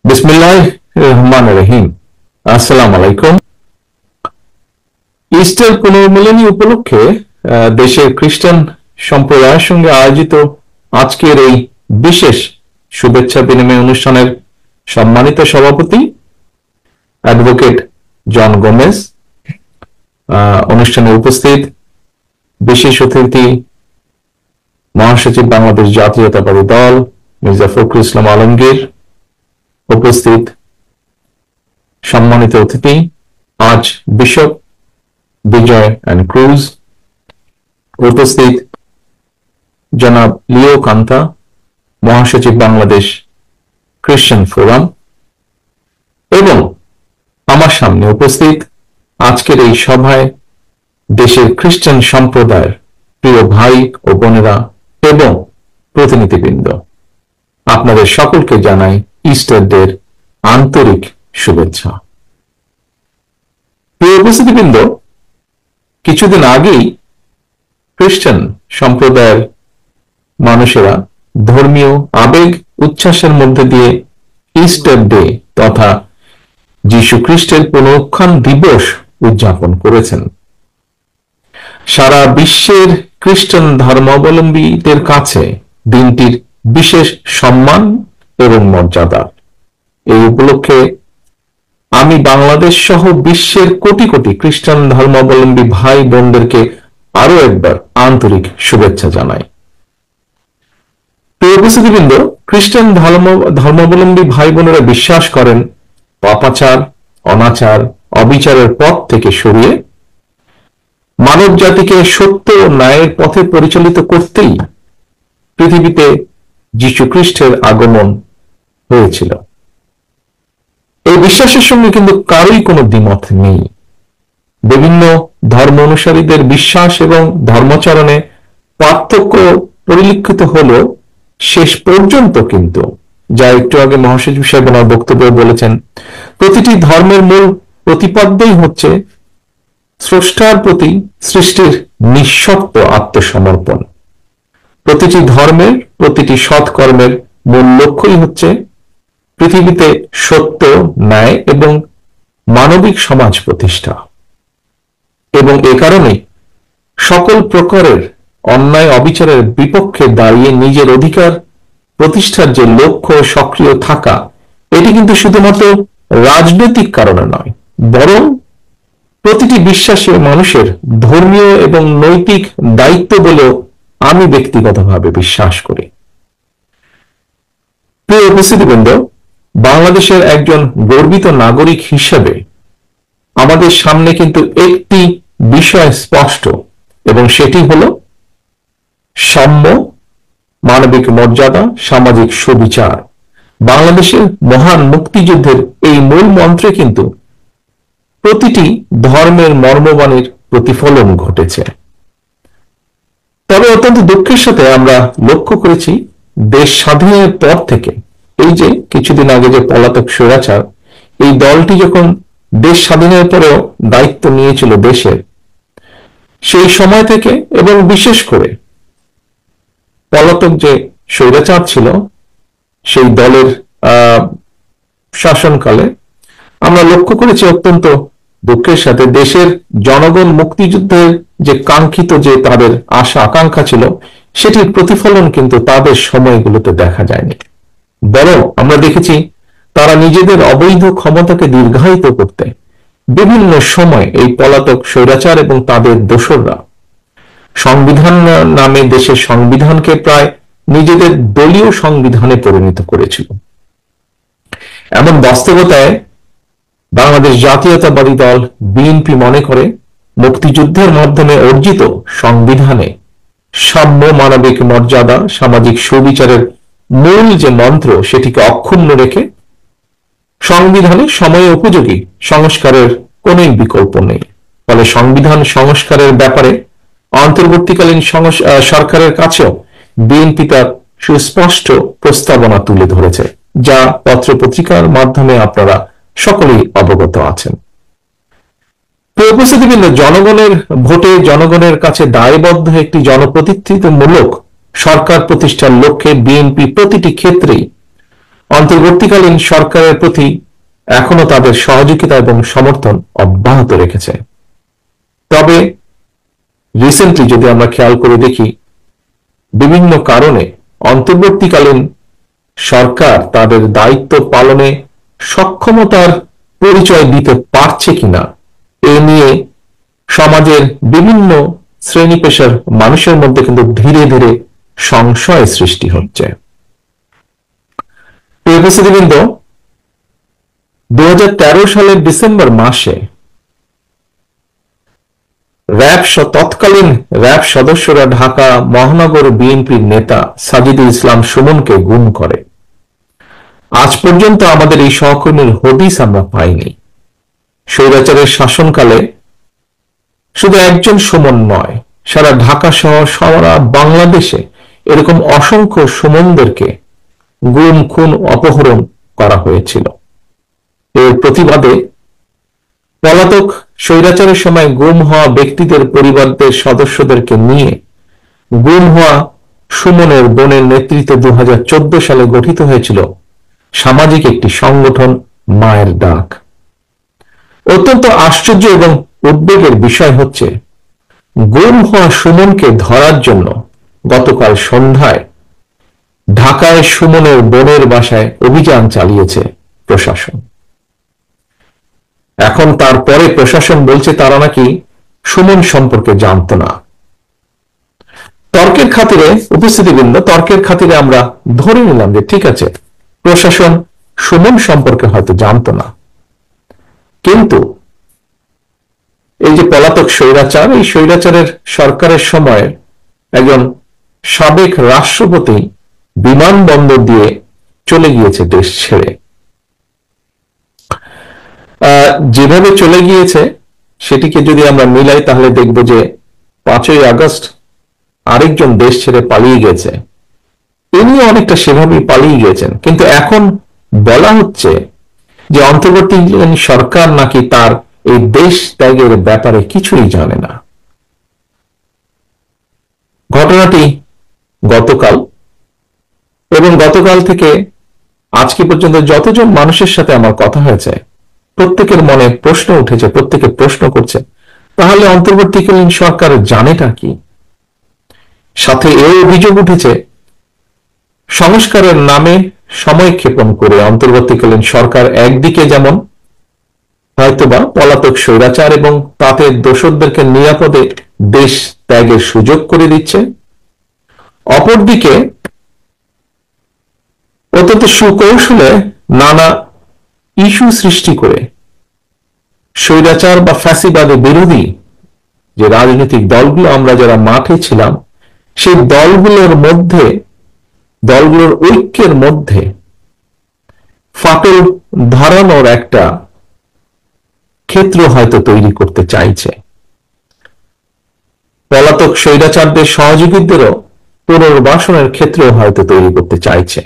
বিসমিল্লাহির রহমানির রহিম। আসসালামু আলাইকুম। ইস্টার পুনর্মিলনী উপলক্ষে দেশের খ্রিস্টান সম্প্রদায়ের সঙ্গে আয়োজিত আজকের এই বিশেষ শুভেচ্ছা বিনিময় অনুষ্ঠানের সম্মানিত সভাপতি অ্যাডভোকেট জন গোমেজ, অনুষ্ঠানে উপস্থিত বিশেষ অতিথি মহাসচিব বাংলাদেশ জাতীয়তাবাদী দল মির্জা ফখরুল ইসলাম আলমগীর, উপস্থিত সম্মানিত অতিথি আজ বিশপ বিজয় এন্ড ক্রুজ, উপস্থিত জনাব লিও কান্তা, মহাসচিব বাংলাদেশ খ্রিস্টান ফোরাম, এবং আমার সামনে উপস্থিত আজকের এই সভায় দেশের খ্রিস্টান সম্প্রদায়ের প্রিয় ভাই ও বোনেরা এবং প্রতিনিধিবৃন্দ, আপনাদের সকলকে জানাই ইস্টার ডের আন্তরিক শুভেচ্ছা। প্রিয় উপস্থিতিবৃন্দ, কিছুদিন আগেই খ্রিস্টান সম্প্রদায়ের মানুষেরা ধর্মীয় আবেগ উচ্ছ্বাসের মধ্যে দিয়ে ইস্টার ডে তথা যীশু খ্রিস্টের পুনরুত্থান দিবস উদযাপন করেছেন। সারা বিশ্বের খ্রিস্টান ধর্মাবলম্বীদের কাছে দিনটির বিশেষ সম্মান এবং মর্যাদা। এই উপলক্ষে আমি বাংলাদেশ সহ বিশ্বের কোটি কোটি খ্রিস্টান ধর্মাবলম্বী ভাই বোনদেরকে আরো একবার আন্তরিক শুভেচ্ছা জানাই। প্রিয় উপস্থিতিবৃন্দ, খ্রিস্টান ধর্মাবলম্বী ভাই বোনেরা বিশ্বাস করেন পাপাচার, অনাচার, অবিচারের পথ থেকে সরিয়ে মানব জাতিকে সত্য ও ন্যায়ের পথে পরিচালিত করতেই পৃথিবীতে যীশু খ্রিস্টের আগমন হয়েছিল। এই বিশ্বাসের সঙ্গে কিন্তু কারোই কোনো দ্বিমত নেই। বিভিন্ন ধর্ম অনুসারীদের বিশ্বাস এবং ধর্মাচরণে পার্থক্য পরিলক্ষিত হলেও শেষ পর্যন্ত কিন্তু, যা একটু আগে মহাসচিব সাহেব ওনার বক্তব্যে বলেছেন, প্রতিটি ধর্মের মূল প্রতিপাদ্যই হচ্ছে স্রষ্টার প্রতি সৃষ্টির নিঃশর্ত আত্মসমর্পণ। প্রতিটি ধর্মের প্রতিটি সৎকর্মের মূল লক্ষ্যই হচ্ছে পৃথিবীতে সত্য, ন্যায় এবং মানবিক সমাজ প্রতিষ্ঠা। এবং এ কারণে সকল প্রকারের অন্যায় অবিচারের বিপক্ষে দাঁড়িয়ে নিজের অধিকার প্রতিষ্ঠার যে লক্ষ্য সক্রিয় থাকা, এটি কিন্তু শুধুমাত্র রাজনৈতিক কারণে নয়, বরং প্রতিটি বিশ্বাসী মানুষের ধর্মীয় এবং নৈতিক দায়িত্ব বলেও আমি ব্যক্তিগতভাবে বিশ্বাস করি। প্রিয় উপস্থিতিবৃন্দ, বাংলাদেশের একজন গর্বিত নাগরিক হিসেবে আমাদের সামনে কিন্তু একটি বিষয় স্পষ্ট, এবং সেটি হলো সাম্য, মানবিক মর্যাদা, সামাজিক সুবিচার। বাংলাদেশের মহান মুক্তিযুদ্ধের এই মূল মন্ত্রে কিন্তু প্রতিটি ধর্মের মর্মবাণীর প্রতিফলন ঘটেছে। তবে অত্যন্ত দুঃখের সাথে আমরা লক্ষ্য করেছি, দেশ স্বাধীনের পর থেকে এই যে কিছুদিন আগে যে পলাতক স্বৈরাচার, এই দলটি যখন দেশ স্বাধীনের পরেও দায়িত্ব নিয়েছিল দেশের, সেই সময় থেকে এবং বিশেষ করে পলাতক যে স্বৈরাচার ছিল সেই দলের শাসনকালে আমরা লক্ষ্য করেছি অত্যন্ত দুঃখের সাথে দেশের জনগণ মুক্তিযুদ্ধের যে কাঙ্ক্ষিত যে তাদের আশা আকাঙ্ক্ষা ছিল, সেটির প্রতিফলন কিন্তু তাদের সময়গুলোতে দেখা যায়নি। বরং আমরা দেখেছি তারা নিজেদের অবৈধ ক্ষমতাকে দীর্ঘায়িত করতে বিভিন্ন সময় এই পলাতক স্বৈরাচার এবং তাদের দোসররা সংবিধান নামে দেশের সংবিধানকে প্রায় নিজেদের দলীয় সংবিধানে পরিণত করেছিল। এমন বাস্তবতায় বাংলাদেশ জাতীয়তাবাদী দল বিএনপি মনে করে মুক্তিযুদ্ধের মাধ্যমে অর্জিত সংবিধানে সাম্য, মানবিক মর্যাদা, সামাজিক সুবিচারের মূল যে মন্ত্র, সেটিকে অক্ষুণ্ণ রেখে সংবিধানে সময় উপযোগী সংস্কারের কোন বিকল্প নেই। ফলে সংবিধান সংস্কারের ব্যাপারে অন্তর্বর্তীকালীন সরকারের কাছেও বিএনপি তার সুস্পষ্ট প্রস্তাবনা তুলে ধরেছে, যা পত্রপত্রিকার মাধ্যমে আপনারা সকলেই অবগত আছেন। উপস্থিতিবৃন্দ, জনগণের ভোটে জনগণের কাছে দায়বদ্ধ একটি জনপ্রতিনিধিত্বমূলক সরকার প্রতিষ্ঠার লক্ষ্যে বিএনপি প্রতিটি ক্ষেত্রেই অন্তর্বর্তীকালীন সরকারের প্রতি এখনো তাদের সহযোগিতা এবং সমর্থন অব্যাহত রেখেছে। তবে রিসেন্টলি যদি আমরা খেয়াল করে দেখি, বিভিন্ন কারণে অন্তর্বর্তীকালীন সরকার তাদের দায়িত্ব পালনে সক্ষমতার পরিচয় দিতে পারছে কিনা এ নিয়ে সমাজের বিভিন্ন শ্রেণী পেশার মানুষের মধ্যে কিন্তু ধীরে ধীরে সংশয় সৃষ্টি হচ্ছে। উপস্থিতিবৃন্দ, 2013 সালের ডিসেম্বর মাসে তৎকালীন র্যাব সদস্যরা ঢাকা মহানগর বিএনপির নেতা সাজিদুল ইসলাম সুমনকে গুম করে। আজ পর্যন্ত আমাদের এই সহকর্মীর হদিস আমরা পাইনি। স্বৈরাচারের শাসনকালে শুধু একজন সুমন নয়, সারা ঢাকা সহ সারা বাংলাদেশে এরকম অসংখ্য সুমনদেরকে গুম, খুন, অপহরণ করা হয়েছিল। এর প্রতিবাদে পলাতক স্বৈরাচারের সময় গুম হওয়া ব্যক্তিদের পরিবারদের সদস্যদেরকে নিয়ে গুম হওয়া সুমনের বোনের নেতৃত্বে 2014 সালে গঠিত হয়েছিল সামাজিক একটি সংগঠন মায়ের ডাক। অত্যন্ত আশ্চর্য এবং উদ্বেগের বিষয় হচ্ছে, গুম হওয়া সুমনকে ধরার জন্য গতকাল সন্ধ্যায় ঢাকায় সুমনের বোনের বাসায় অভিযান চালিয়েছে প্রশাসন। এখন তারপরে প্রশাসন বলছে তারা নাকি সুমন সম্পর্কে জানত না। তর্কের খাতিরে, উপস্থিতিবৃন্দ, তর্কের খাতিরে আমরা ধরে নিলাম যে ঠিক আছে, প্রশাসন সুমন সম্পর্কে হয়তো জানত না, কিন্তু এই যে পলাতক স্বৈরাচার, এই স্বৈরাচারের সরকারের সময় একজন সাবেক রাষ্ট্রপতি বিমানবন্দর দিয়ে চলে গিয়েছে দেশ ছেড়ে। যেভাবে চলে গিয়েছে সেটিকে যদি আমরা মিলাই তাহলে দেখব যে 5ই আগস্ট আরেকজন দেশ ছেড়ে পালিয়ে গেছে, ইনি অনেকটা সেভাবেই পালিয়ে গেছেন। কিন্তু এখন বলা হচ্ছে যে অন্তর্বর্তীকালীন সরকার নাকি তার এই দেশ ত্যাগের ব্যাপারে কিছুই জানে না। ঘটনাটি গতকাল, এবং গতকাল থেকে আজকে পর্যন্ত যতজন মানুষের সাথে আমার কথা হয়েছে, প্রত্যেকের মনে প্রশ্ন উঠেছে, প্রত্যেকে প্রশ্ন করছে তাহলে অন্তর্বর্তীকালীন সরকার জানেটা কি। সাথে এই অভিযোগ উঠেছে, সংস্কারের নামে সময় ক্ষেপণ করে অন্তর্বর্তীকালীন সরকার একদিকে যেমন হয়তোবা পলাতক স্বৈরাচার এবং তাতে দোষরদেরকে নিরাপদে দেশ ত্যাগের সুযোগ করে দিচ্ছে, অপরদিকে অত্যন্ত সুকৌশলে নানা ইস্যু সৃষ্টি করে স্বৈরাচার বা ফ্যাসিবাদী বিরোধী যে রাজনৈতিক দলগুলো আমরা যারা মাঠে ছিলাম, সেই দলগুলোর ঐক্যের মধ্যে ফাটল ধরানোর একটা ক্ষেত্র হয়তো তৈরি করতে চাইছে। পলাতক স্বৈরাচারদের সহযোগীদেরও পুনর্বাসনের ক্ষেত্র হয়তো তৈরি করতে চাইছে।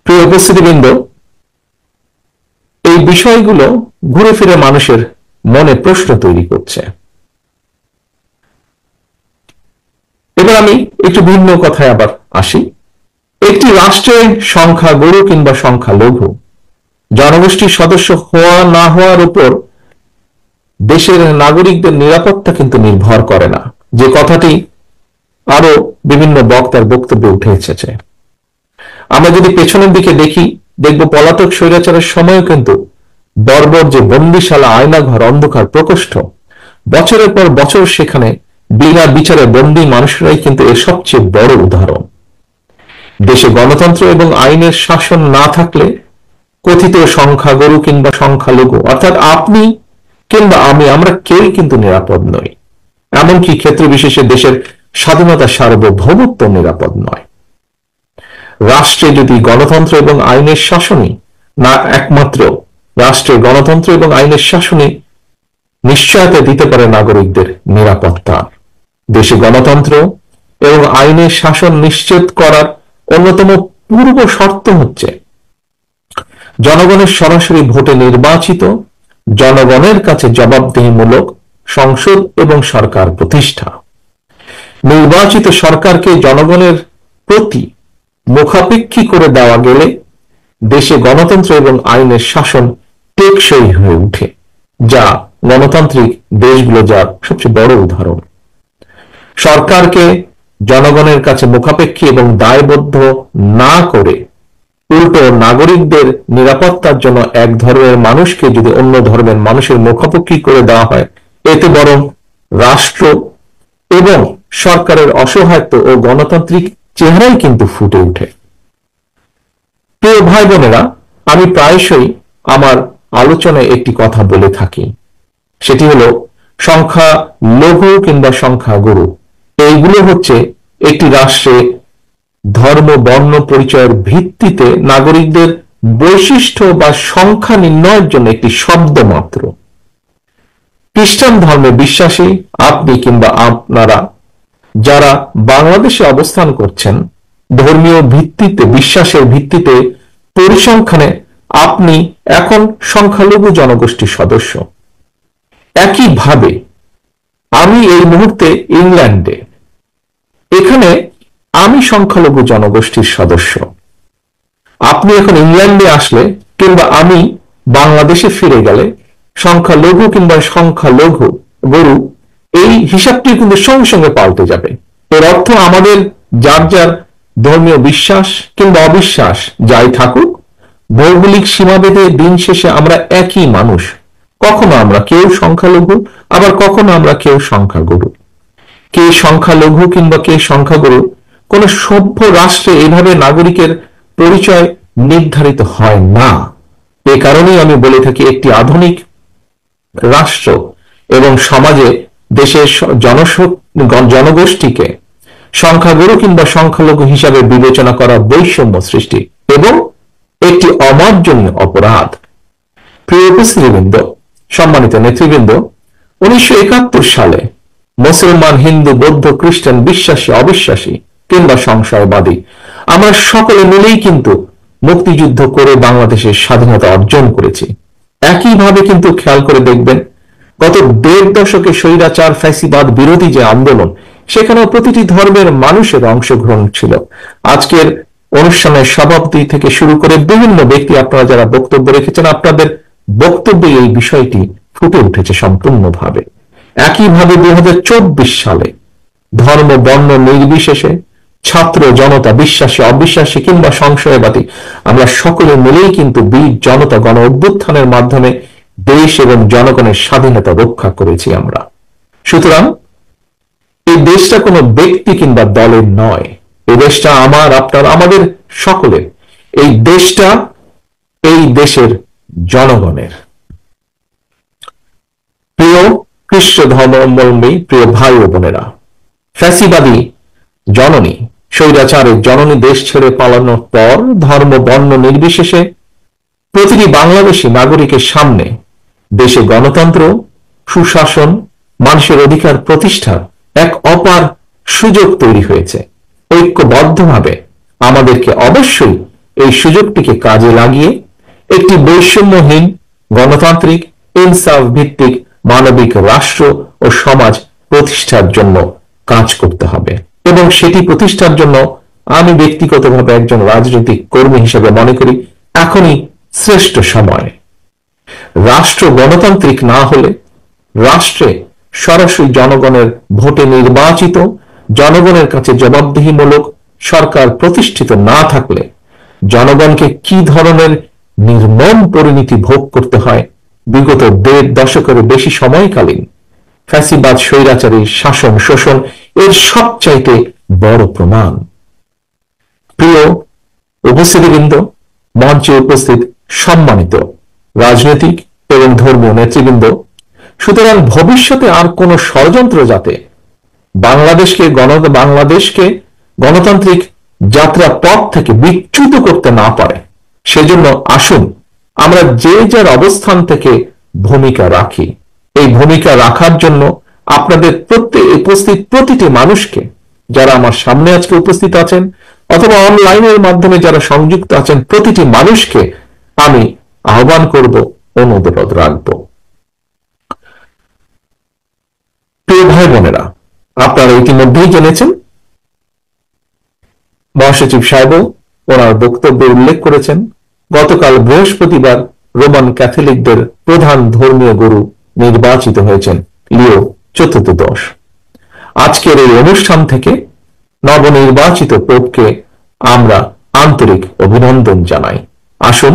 প্রিয় উপস্থিতিবৃন্দ, এই বিষয়গুলো ঘুরে ফিরে মানুষের মনে প্রশ্ন তৈরি করছে। এবার আমি একটু ভিন্ন কথায় আবার আসি। একটি রাষ্ট্রের সংখ্যাগুরু কিংবা সংখ্যালঘু জনগোষ্ঠীর সদস্য হওয়া না হওয়ার উপর দেশের নাগরিকদের নিরাপত্তা কিন্তু নির্ভর করে না, যে কথাটি আরো বিভিন্ন বক্তার বক্তব্যে উঠে এসেছে। আমরা যদি পেছনের দিকে দেখি, দেখব পলাতক স্বৈরাচারের সময়ও কিন্তু বর্বর যে বন্দিশালা, আয়নাঘর, অন্ধকার প্রকোষ্ঠ, বছরের পর বছর সেখানে বিনা বিচারে বন্দী মানুষরাই কিন্তু এর সবচেয়ে বড় উদাহরণ। দেশে গণতন্ত্র এবং আইনের শাসন না থাকলে কথিত সংখ্যাগুরু কিংবা সংখ্যালঘু অর্থাৎ আপনি কিংবা আমি, আমরা কেউই কিন্তু নিরাপদ নই। এমনকি ক্ষেত্র বিশেষে দেশের স্বাধীনতা, সার্বভৌমত্ব নিরাপদ নয়। রাষ্ট্রে যদি গণতন্ত্র এবং আইনের শাসনই না, একমাত্র রাষ্ট্রে গণতন্ত্র এবং আইনের শাসনই নিশ্চয়তা দিতে পারে নাগরিকদের নিরাপত্তা। দেশে গণতন্ত্র এবং আইনের শাসন নিশ্চিত করার অন্যতম পূর্ব শর্ত হচ্ছে জনগণের সরাসরি ভোটে নির্বাচিত, জনগণের কাছে জবাবদিহিমূলক সংসদ এবং সরকার প্রতিষ্ঠা। নির্বাচিত সরকারকে জনগণের প্রতি মুখাপেক্ষী করে দেওয়া গেলে দেশে গণতন্ত্র এবং আইনের শাসন টেকসই হয়ে ওঠে, যা গণতান্ত্রিক দেশগুলো যার সবচেয়ে বড় উদাহরণ। সরকারকে জনগণের কাছে মুখাপেক্ষী এবং দায়বদ্ধ না করে উল্টো নাগরিকদের নিরাপত্তার জন্য এক ধর্মের মানুষকে যদি অন্য ধর্মের মানুষের মুখাপেক্ষী করে দেওয়া হয়, এতে বরং রাষ্ট্র এবং সরকারের অসহায়ত্ব ও গণতান্ত্রিক চেহারাই কিন্তু ফুটে ওঠে। প্রিয় ভাই বোনেরা, আমি প্রায়শই আমার আলোচনায় একটি কথা বলে থাকি, সেটি হলো সংখ্যা লঘু কিংবা সংখ্যা গুরু। এইগুলো হচ্ছে একটি রাষ্ট্রে ধর্ম বর্ণ পরিচয়ের ভিত্তিতে নাগরিকদের বৈশিষ্ট্য বা সংখ্যা নির্ণয়ের জন্য একটি শব্দ মাত্র। খ্রিস্টান ধর্মে বিশ্বাসী আপনি কিংবা আপনারা যারা বাংলাদেশে অবস্থান করছেন, ধর্মীয় ভিত্তিতে বিশ্বাসের ভিত্তিতে পরিসংখ্যানে আপনি এখন সংখ্যালঘু জনগোষ্ঠীর সদস্য। একইভাবে আমি এই মুহূর্তে ইংল্যান্ডে, এখানে আমি সংখ্যালঘু জনগোষ্ঠীর সদস্য। আপনি এখন ইংল্যান্ডে আসলে কিংবা আমি বাংলাদেশে ফিরে গেলে সংখ্যালঘু কিংবা সংখ্যালঘু গরু, এই হিসাবটি কিন্তু সঙ্গে সঙ্গে পাল্টে যাবে। এর অর্থ আমাদের যার যার ধর্মীয় বিশ্বাস কিংবা অবিশ্বাস যাই থাকুক, ভৌগোলিক সীমাভেদে দিন শেষে আমরা একই মানুষ। কখনো আমরা কেউ সংখ্যালঘু, আবার কখনো আমরা কেউ সংখ্যাগুরু। কে সংখ্যালঘু কিংবা কে সংখ্যাগুরু কোন সভ্য রাষ্ট্রে এভাবে নাগরিকের পরিচয় নির্ধারিত হয় না। এ কারণেই আমি বলে থাকি, একটি আধুনিক রাষ্ট্র এবং সমাজে দেশের জনগোষ্ঠীকে সংখ্যাগুরু কিংবা সংখ্যালঘু হিসাবে বিবেচনা করা বৈষম্য সৃষ্টি এবং একটি অমার্জনীয় অপরাধ। প্রিয় উপস্থিতিবৃন্দ, সম্মানিত নেতৃবৃন্দ, 1971 সালে মুসলমান, হিন্দু, বৌদ্ধ, খ্রিস্টান, বিশ্বাসী, অবিশ্বাসী কিংবা সংশয়বাদী আমরা সকলে মিলেই কিন্তু মুক্তিযুদ্ধ করে বাংলাদেশের স্বাধীনতা অর্জন করেছি। একইভাবে কিন্তু খেয়াল করে দেখবেন, গত 1.5 দশকে স্বৈরাচার ফ্যাসিবাদ বিরোধী যে আন্দোলন, সেখানেও প্রতিটি ধর্মের মানুষের অংশগ্রহণ ছিল। আজকের অনুষ্ঠানের সভাপতি থেকে শুরু করে বিভিন্ন ব্যক্তি আপনারা যারা বক্তব্য রেখেছেন, আপনাদের বক্তব্যে এই বিষয়টি ফুটে উঠেছে সম্পূর্ণভাবে। একইভাবে 2024 সালে ধর্ম বর্ণ নির্বিশেষে ছাত্র জনতা, বিশ্বাসী অবিশ্বাসী কিংবা সংশয়বাদী, আমরা সকলে মিলেই কিন্তু বীর জনতা গণ অভ্যুত্থানের মাধ্যমে দেশ এবং জনগণের স্বাধীনতা রক্ষা করেছি আমরা। সুতরাং এই দেশটা কোনো ব্যক্তি কিংবা দলের নয়, এই দেশটা আমার, আপনার, আমাদের সকলের। এই দেশটা এই দেশের জনগণের। প্রিয় খ্রিস্ট ধর্মাবলম্বী প্রিয় ভাই ও বোনেরা, ফ্যাসিবাদী জননী, স্বৈরাচারের জননী দেশ ছেড়ে পালানোর পর ধর্ম বর্ণ নির্বিশেষে প্রতিটি বাংলাদেশী নাগরিকের সামনে দেশে গণতন্ত্র, সুশাসন, মানুষের অধিকার প্রতিষ্ঠার এক অপার সুযোগ তৈরি হয়েছে। ঐক্যবদ্ধভাবে আমাদেরকে অবশ্যই এই সুযোগটিকে কাজে লাগিয়ে একটি বৈষম্যহীন, গণতান্ত্রিক, ইনসাফ ভিত্তিক মানবিক রাষ্ট্র ও সমাজ প্রতিষ্ঠার জন্য কাজ করতে হবে। এবং সেটি প্রতিষ্ঠার জন্য আমি ব্যক্তিগতভাবে একজন রাজনৈতিক কর্মী হিসেবে মনে করি এখনই শ্রেষ্ঠ সময়। রাষ্ট্র গণতান্ত্রিক না হলে, রাষ্ট্রে সরাসরি জনগণের ভোটে নির্বাচিত, জনগণের কাছে জবাবদিহিমূলক সরকার প্রতিষ্ঠিত না থাকলে জনগণকে কি ধরনের নির্মম পরিণতি ভোগ করতে হয় বিগত 1.5 দশকের বেশি সময়কালীন ফ্যাসিবাদ স্বৈরাচারী শাসন শোষণ এর সবচাইতে বড় প্রমাণ। প্রিয় উপস্থিতিবৃন্দ, মঞ্চে উপস্থিত সম্মানিত রাজনৈতিক এবং ধর্মীয় নেতৃবৃন্দ, সুতরাং ভবিষ্যতে আর কোন ষড়যন্ত্র যাতে বাংলাদেশকে গণতান্ত্রিক যাত্রা পথ থেকে বিচ্যুত করতে না পারে, সেজন্য আসুন আমরা যে যার অবস্থান থেকে ভূমিকা রাখি। এই ভূমিকা রাখার জন্য আপনাদের উপস্থিত প্রতিটি মানুষকে, যারা আমার সামনে আজকে উপস্থিত আছেন অথবা অনলাইনের মাধ্যমে যারা সংযুক্ত আছেন, প্রতিটি মানুষকে আমি আহ্বান করব, অনুরোধ রাখব। প্রিয় ভাই বোনেরা, আপনারা ইতিমধ্যেই জেনেছেন মহাসচিব সাহেবও ওনার বক্তব্যে উল্লেখ করেছেন, গতকাল বৃহস্পতিবার রোমান ক্যাথলিকদের প্রধান ধর্মীয় গুরু নির্বাচিত হয়েছেন লিও চতুর্দশ। আজকের এই অনুষ্ঠান থেকে নবনির্বাচিত পোপকে আমরা আন্তরিক অভিনন্দন জানাই। আসুন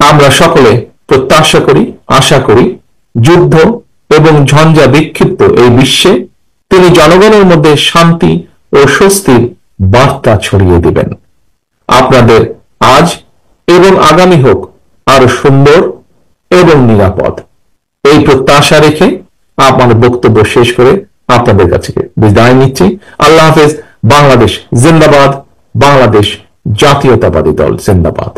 আমরা সকলে প্রত্যাশা করি, আশা করি, যুদ্ধ এবং ঝঞ্ঝা বিক্ষিপ্ত এই বিশ্বে তিনি জনগণের মধ্যে শান্তি ও স্বস্তির বার্তা ছড়িয়ে দিবেন। আপনাদের আজ এবং আগামী হোক আরো সুন্দর এবং নিরাপদ, এই প্রত্যাশা রেখে আমার বক্তব্য শেষ করে আপনাদের কাছে বিদায় নিচ্ছি। আল্লাহ হাফেজ। বাংলাদেশ জিন্দাবাদ, বাংলাদেশ জাতীয়তাবাদী দল জিন্দাবাদ।